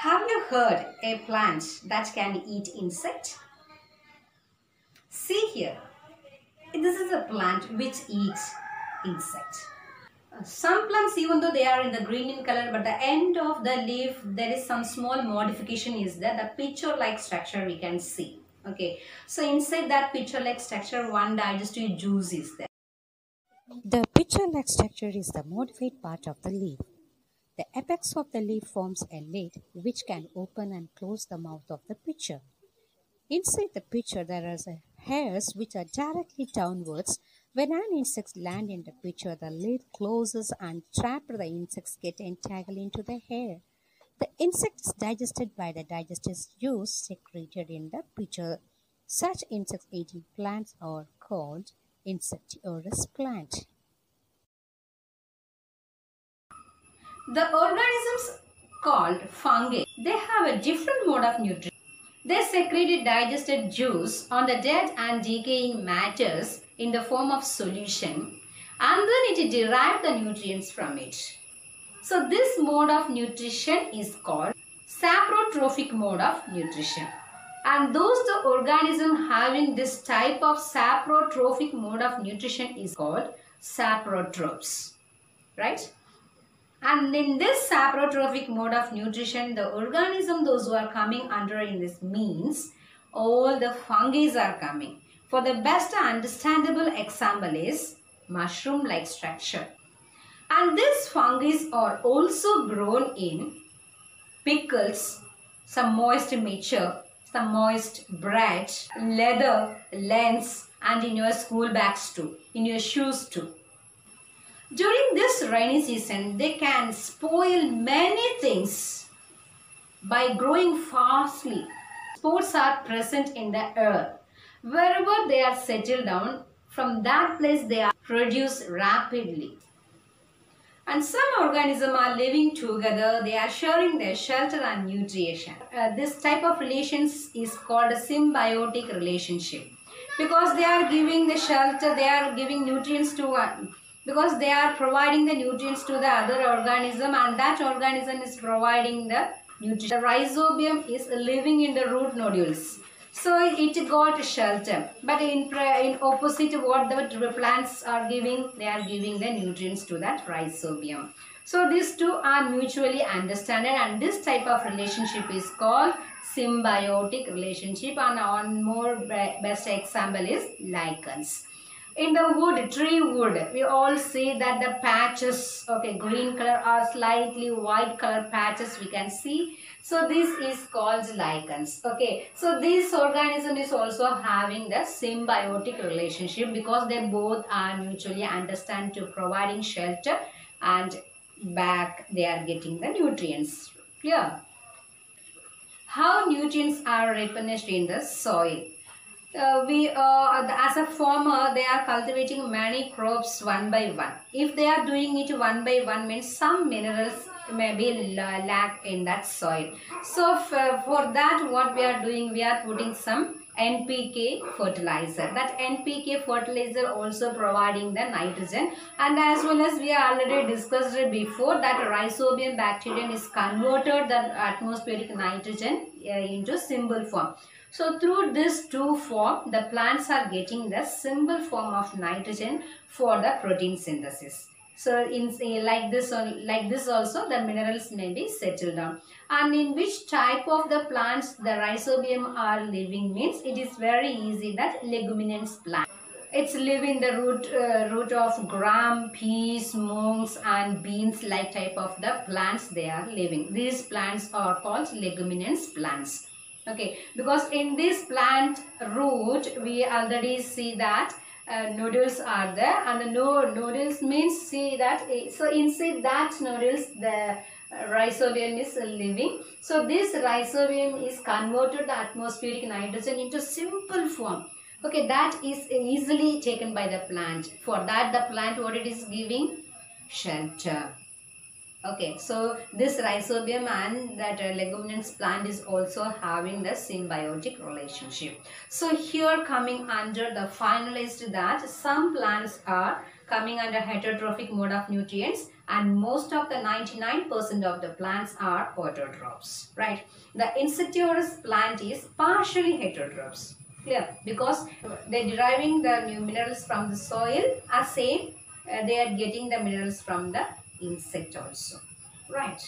Have you heard a plant that can eat insect? See here, this is a plant which eats insect. Some plants, even though they are in the green in color, but the end of the leaf there is some small modification is there. The picture like structure we can see. Okay, so inside that picture like structure one digestive juice is there. The pitcher-like structure is the modified part of the leaf. The apex of the leaf forms a lid which can open and close the mouth of the pitcher. Inside the pitcher there are hairs which are directly downwards. When an insect lands in the pitcher, the lid closes and trapped the insects get entangled into the hair. The insect is digested by the digestive juice secreted in the pitcher. Such insect-eating plants are called insectivorous plant. The organisms called fungi, they have a different mode of nutrition. They secreted digested juice on the dead and decaying matters in the form of solution, and then it derived the nutrients from it. So this mode of nutrition is called saprotrophic mode of nutrition. And those the organism having this type of saprotrophic mode of nutrition is called saprotrophs, right? And in this saprotrophic mode of nutrition, the organism, those who are coming under in this means, all the fungi are coming. For the best understandable example is mushroom-like structure. And these fungi are also grown in pickles, some moist mixture, some moist bread, leather, lens, and in your school bags too, in your shoes too. During this rainy season, they can spoil many things by growing fastly. Spores are present in the earth. Wherever they are settled down, from that place they are produced rapidly. And some organisms are living together, they are sharing their shelter and nutrition. This type of relations is called a symbiotic relationship. Because they are giving the shelter, they are giving nutrients to one. Because they are providing the nutrients to the other organism, and that organism is providing the nutrition. The rhizobium is living in the root nodules. So it got shelter. But in opposite what the plants are giving, they are giving the nutrients to that rhizobium. So these two are mutually understanding, and this type of relationship is called symbiotic relationship, and one more best example is lichens. In the wood, tree wood, we all see that the patches, okay, green color or slightly white color patches we can see. So this is called lichens. Okay, so this organism is also having the symbiotic relationship because they both are mutually understand to providing shelter, and back they are getting the nutrients. Clear? How nutrients are replenished in the soil? As a farmer, they are cultivating many crops one by one. If they are doing it one by one, means some minerals may be lack in that soil. So for that, what we are doing, we are putting some NPK fertilizer. That NPK fertilizer also providing the nitrogen, and as well as we are already discussed before that rhizobium bacterium is converted the atmospheric nitrogen into symbol form. So through this two form, the plants are getting the symbol form of nitrogen for the protein synthesis. So like this also the minerals may be settled down. And in which type of the plants the rhizobium are living means it is very easy that leguminous plant. It's live in the root of gram, peas, mungs and beans like type of the plants they are living. These plants are called leguminous plants. Okay, because in this plant root we already see that nodules are there, and the nodules means see that so inside that nodules the rhizobium is living. So this rhizobium is converted the atmospheric nitrogen into simple form. Okay, that is easily taken by the plant. For that the plant what it is giving? Shelter. Okay, so this rhizobium and that leguminous plant is also having the symbiotic relationship. So here coming under the finalized that some plants are coming under heterotrophic mode of nutrients and most of the 99% of the plants are autotrophs, right? The insectivorous plant is partially heterotrophs. Clear? Because they're deriving the new minerals from the soil, as same they are getting the minerals from the insect also, right?